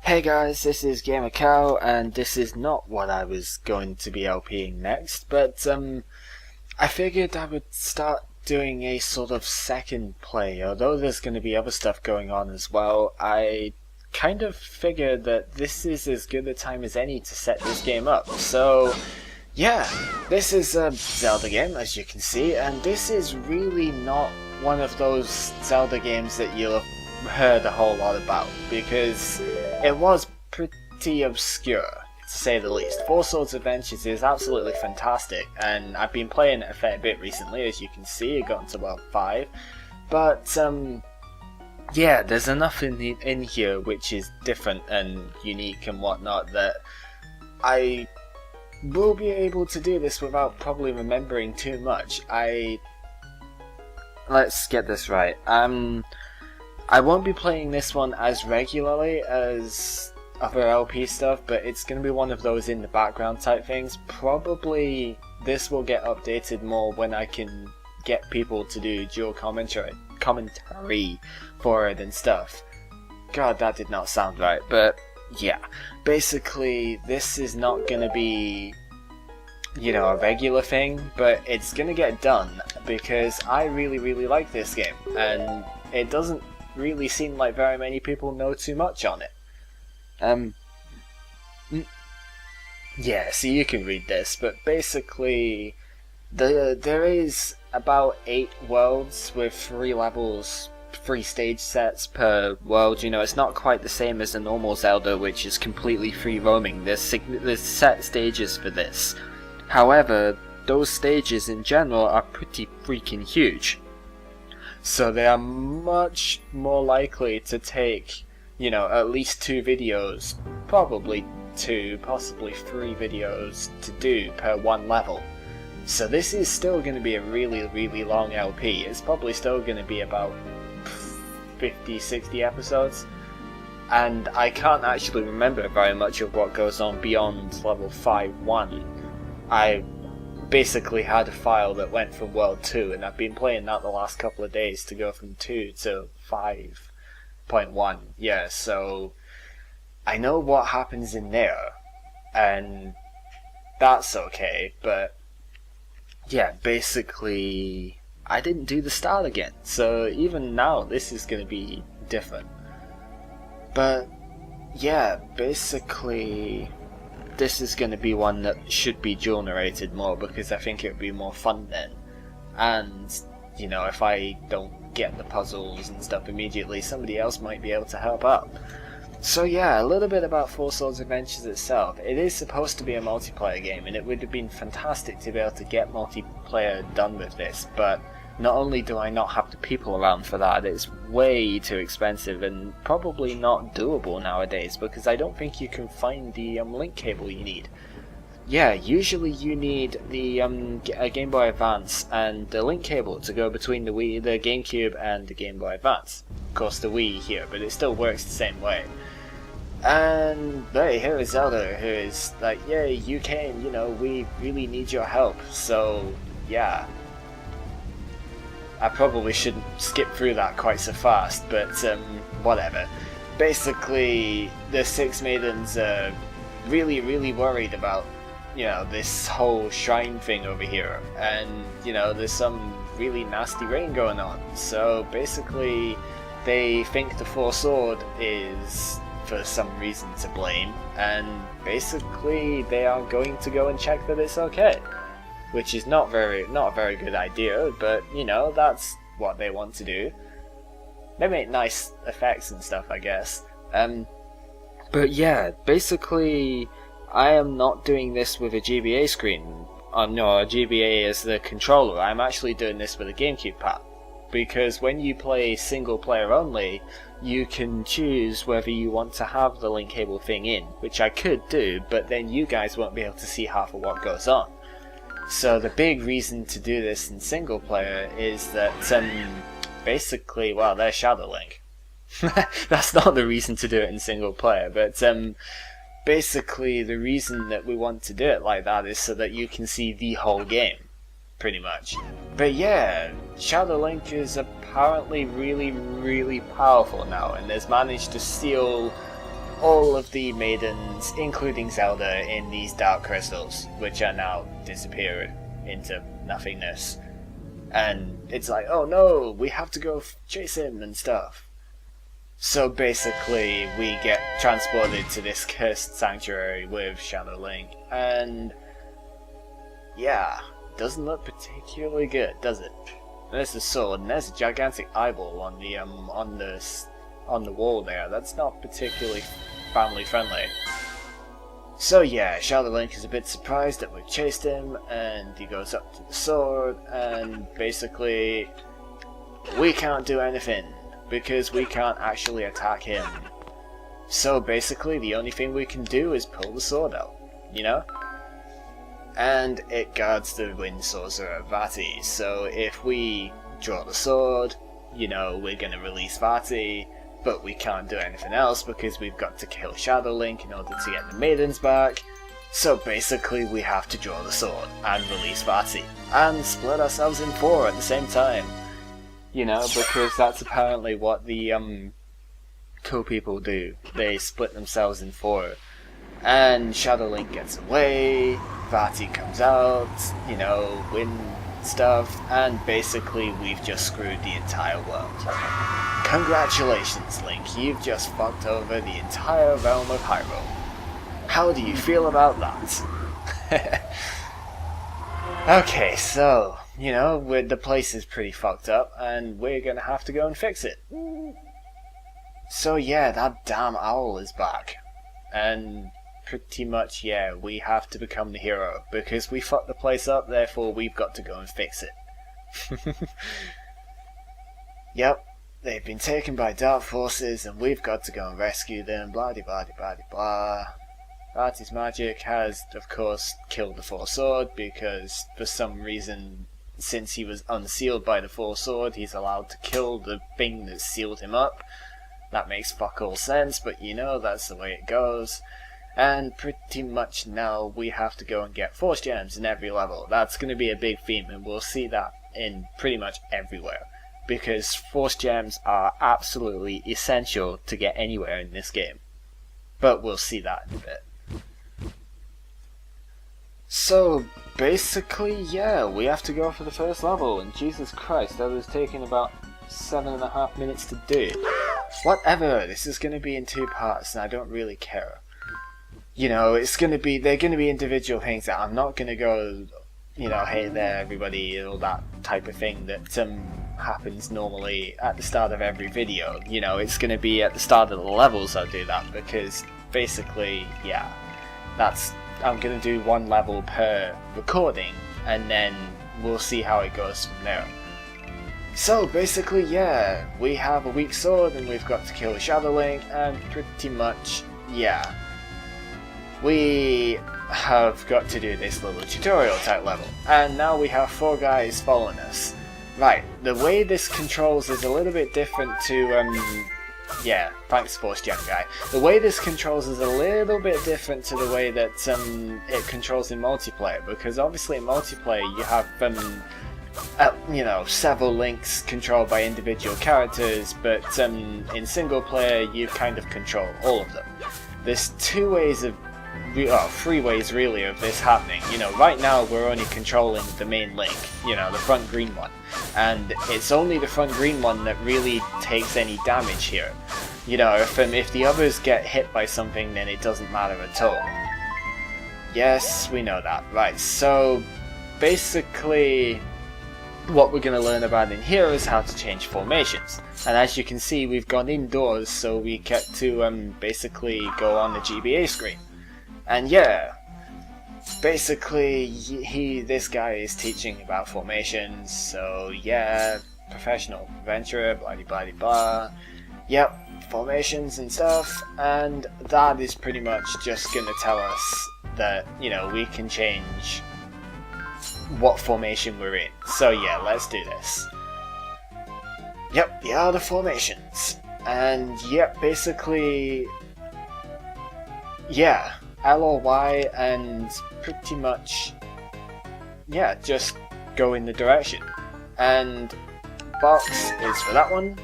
Hey guys, this is gamercal, and this is not what I was going to be LPing next, but I figured I would start doing a sort of second play. Although there's going to be other stuff going on as well, I kind of figured that this is as good a time as any to set this game up. So yeah, this is a Zelda game, as you can see, and this is really not one of those Zelda games that you'll have heard a whole lot about, because it was pretty obscure, to say the least. Four Swords Adventures is absolutely fantastic, and I've been playing it a fair bit recently, as you can see. I got into World 5, but yeah, there's enough in here which is different and unique and whatnot that I will be able to do this without probably remembering too much. Let's get this right. I won't be playing this one as regularly as other LP stuff, but it's going to be one of those in the background type things. Probably this will get updated more when I can get people to do dual commentary for it and stuff. God, that did not sound right, but yeah. Basically, this is not going to be, you know, a regular thing, but it's going to get done because I really like this game, and it doesn't really seem like very many people know too much on it. Yeah, so you can read this, but basically there is about 8 worlds with 3 levels, 3 stage sets per world. You know, it's not quite the same as a normal Zelda, which is completely free roaming. There's set stages for this. However, those stages in general are pretty freaking huge. So they are much more likely to take, you know, at least 2 videos, probably 2, possibly 3 videos to do per one level. So this is still going to be a really long LP. It's probably still going to be about 50-60 episodes. And I can't actually remember very much of what goes on beyond level 5-1. I basically had a file that went from World 2, and I've been playing that the last couple of days to go from 2 to 5.1. Yeah, so I know what happens in there, and that's okay, but yeah, basically I didn't do the start again, so even now this is going to be different. But yeah, basically this is going to be one that should be dual narrated more, because I think it would be more fun then. And, you know, if I don't get the puzzles and stuff immediately, somebody else might be able to help out. So yeah, a little bit about Four Swords Adventures itself. It is supposed to be a multiplayer game, and it would have been fantastic to be able to get multiplayer done with this, but not only do I not have the people around for that, it's way too expensive and probably not doable nowadays, because I don't think you can find the link cable you need. Yeah, usually you need the a Game Boy Advance and the link cable to go between the GameCube and the Game Boy Advance. Of course, the Wii here, but it still works the same way. And hey, here is Zelda, who is like, yay, you came, you know, we really need your help. So yeah, I probably shouldn't skip through that quite so fast, but whatever. Basically, the 6 maidens are really worried about, you know, this whole shrine thing over here, and, you know, there's some really nasty rain going on. So basically, they think the Four Sword is for some reason to blame, and basically they are going to go and check that it's okay. Which is not a very good idea, but, you know, that's what they want to do. They make nice effects and stuff, I guess. But yeah, basically, I am not doing this with a GBA screen. No, a GBA as the controller. I'm actually doing this with a GameCube pad. Because when you play single player only, you can choose whether you want to have the link cable thing in, which I could do, but then you guys won't be able to see half of what goes on. So the big reason to do this in single player is that basically, well, there's Shadow Link. That's not the reason to do it in single player, but basically the reason that we want to do it like that is so that you can see the whole game, pretty much. But yeah, Shadow Link is apparently really powerful now, and has managed to steal all of the maidens, including Zelda, in these dark crystals, which are now disappeared into nothingness. And it's like, oh no, we have to go chase him and stuff. So basically, we get transported to this cursed sanctuary with Shadow Link, and yeah, doesn't look particularly good, does it? There's a sword, and there's a gigantic eyeball on the wall there. That's not particularly family friendly. So yeah, Shadow Link is a bit surprised that we've chased him, and he goes up to the sword, and basically we can't do anything because we can't actually attack him. So basically the only thing we can do is pull the sword out, you know? And it guards the Wind Sorcerer Vati, so if we draw the sword, you know, we're gonna release Vati, but we can't do anything else because we've got to kill Shadow Link in order to get the maidens back. So basically we have to draw the sword and release Vati, and split ourselves in 4 at the same time. You know, because that's apparently what the cool people do. They split themselves in 4. And Shadow Link gets away, Vati comes out, you know, win stuff, and basically we've just screwed the entire world. Congratulations, Link, you've just fucked over the entire realm of Hyrule. How do you feel about that? Okay, so, you know, the place is pretty fucked up, and we're gonna have to go and fix it. So yeah, that damn owl is back. And pretty much, yeah, we have to become the hero, because we fucked the place up, therefore we've got to go and fix it. Yep, they've been taken by dark forces, and we've got to go and rescue them, blah de blah de blah de blah. Vati's magic has, of course, killed the Four Sword, because for some reason, since he was unsealed by the Four Sword, he's allowed to kill the thing that sealed him up. That makes fuck all sense, but you know, that's the way it goes. And pretty much now we have to go and get Force Gems in every level. That's going to be a big theme, and we'll see that in pretty much everywhere. Because Force Gems are absolutely essential to get anywhere in this game. But we'll see that in a bit. So basically, yeah, we have to go for the first level, and Jesus Christ, that was taking about 7.5 minutes to do. Whatever, this is going to be in 2 parts, and I don't really care. You know, they're going to be individual things that I'm not going to go, you know, hey there everybody, all that type of thing that happens normally at the start of every video. You know, it's going to be at the start of the levels I'll do that, because basically, yeah, I'm going to do 1 level per recording, and then we'll see how it goes from there. So basically, yeah, we have a weak sword, and we've got to kill Shadow Link, and pretty much, yeah, we have got to do this little tutorial type level, and now we have 4 guys following us. Right, the way this controls is a little bit different to, yeah, thanks Force Gem guy. The way this controls is a little bit different to the way that it controls in multiplayer, because obviously in multiplayer you have, you know, several links controlled by individual characters, but in single player you kind of control all of them. There's 3 ways really of this happening. You know, right now we're only controlling the main link, you know, the front green one, and it's only the front green one that really takes any damage here. You know, if the others get hit by something, then it doesn't matter at all. Yes, we know that. Right, so basically what we're going to learn about in here is how to change formations. And as you can see, we've gone indoors, so we get to basically go on the GBA screen. And yeah, basically this guy is teaching about formations, so yeah, professional adventurer, blah blah blah blah. Yep, formations and stuff, and that is pretty much just gonna tell us that, you know, we can change what formation we're in. So yeah, let's do this. Yep, the art of formations. And yep, basically, yeah, L or Y, and pretty much, yeah, just go in the direction. And box is for that one,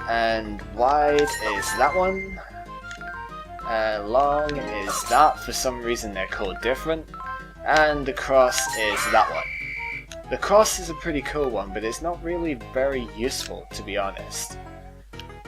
and wide is that one, long is that. For some reason they're called different. And the cross is that one. The cross is a pretty cool one, but it's not really very useful, to be honest.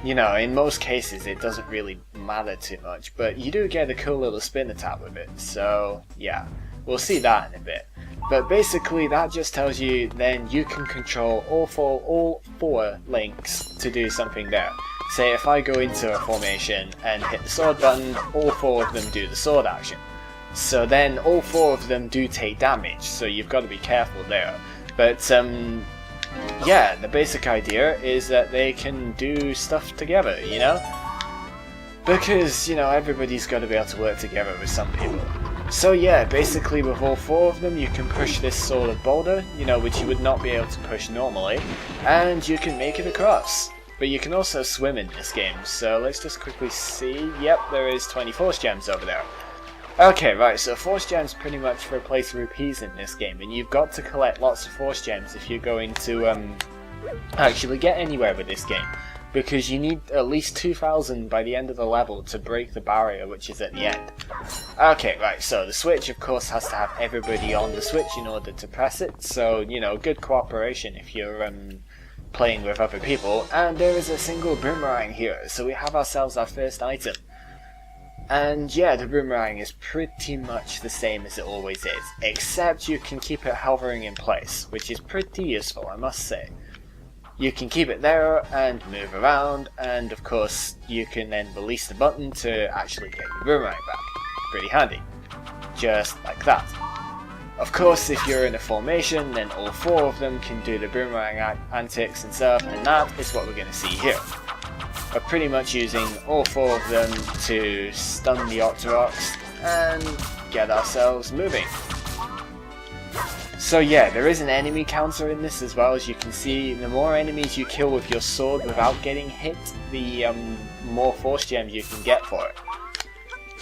You know, in most cases it doesn't really matter too much, but you do get a cool little spin attack with it, so yeah, we'll see that in a bit. But basically that just tells you then you can control all four links to do something there. Say if I go into a formation and hit the sword button, all four of them do the sword action. So then all four of them do take damage, so you've got to be careful there. But yeah, the basic idea is that they can do stuff together, you know? Because, you know, everybody's got to be able to work together with some people. So yeah, basically with all four of them you can push this sort of boulder, you know, which you would not be able to push normally, and you can make it across. But you can also swim in this game, so let's just quickly see. Yep, there is 20 force gems over there. Okay, right, so force gems pretty much replace rupees in this game, and you've got to collect lots of force gems if you're going to actually get anywhere with this game, because you need at least 2,000 by the end of the level to break the barrier, which is at the end. Okay, right, so the switch of course has to have everybody on the switch in order to press it, so, you know, good cooperation if you're playing with other people. And there is a single boomerang here, so we have ourselves our first item. And yeah, the boomerang is pretty much the same as it always is, except you can keep it hovering in place, which is pretty useful, I must say. You can keep it there and move around, and of course you can then release the button to actually get your boomerang back. Pretty handy. Just like that. Of course, if you're in a formation, then all four of them can do the boomerang antics and stuff, and that is what we're going to see here. We're pretty much using all four of them to stun the Octoroks and get ourselves moving. So yeah, there is an enemy counter in this as well. As you can see, the more enemies you kill with your sword without getting hit, the more force gems you can get for it.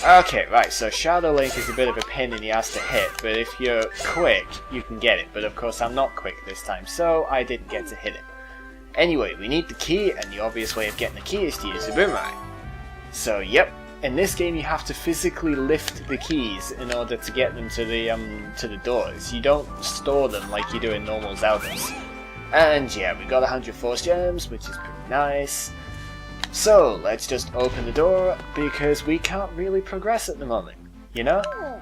Okay, right, so Shadow Link is a bit of a pain in the ass to hit, but if you're quick, you can get it. But of course I'm not quick this time, so I didn't get to hit it. Anyway, we need the key, and the obvious way of getting the key is to use the boomerang. So yep, in this game you have to physically lift the keys in order to get them to the doors. You don't store them like you do in normal Zeldas. And yeah, we got 100 force gems, which is pretty nice. So let's just open the door, because we can't really progress at the moment, you know?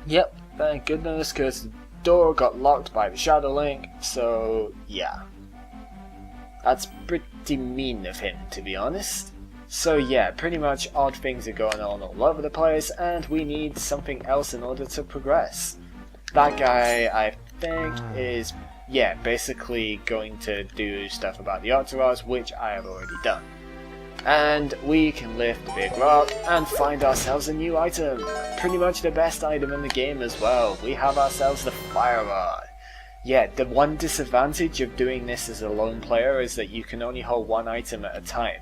Yep, thank goodness, because the door got locked by the Shadow Link, so yeah. That's pretty mean of him, to be honest. So yeah, pretty much odd things are going on all over the place, and we need something else in order to progress. That guy, I think, is, yeah, basically going to do stuff about the Octoroks, which I have already done. And we can lift the big rock and find ourselves a new item. Pretty much the best item in the game as well. We have ourselves the fire rod. Yeah, the one disadvantage of doing this as a lone player is that you can only hold one item at a time.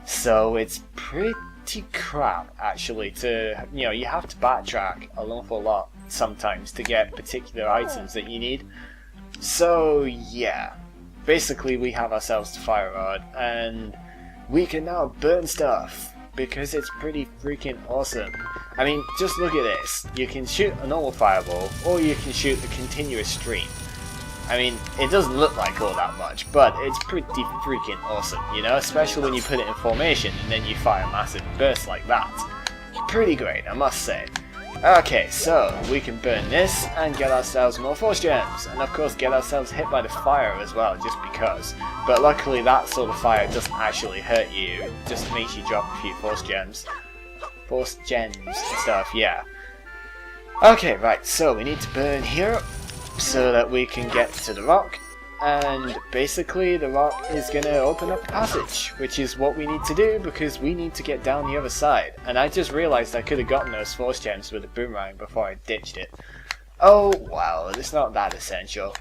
So it's pretty crap, actually, to, you know, you have to backtrack an awful lot sometimes to get particular items that you need. So yeah, basically we have ourselves the fire rod, and we can now burn stuff, because it's pretty freaking awesome. I mean, just look at this. You can shoot a normal fireball, or you can shoot a continuous stream. I mean, it doesn't look like all that much, but it's pretty freaking awesome, you know? Especially when you put it in formation and then you fire massive bursts like that. Pretty great, I must say. Okay, so we can burn this and get ourselves more force gems, and of course get ourselves hit by the fire as well, just because. But luckily that sort of fire doesn't actually hurt you, it just makes you drop a few force gems. Force gems and stuff, yeah. Okay, right, so we need to burn here, so that we can get to the rock, and basically the rock is going to open up a passage, which is what we need to do because we need to get down the other side. And I just realised I could have gotten those force gems with a boomerang before I ditched it. Oh wow, it's not that essential.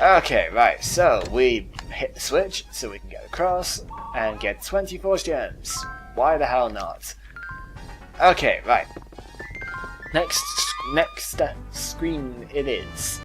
Okay, right, so we hit the switch so we can get across and get 20 force gems. Why the hell not? Okay, right. Next screen it is.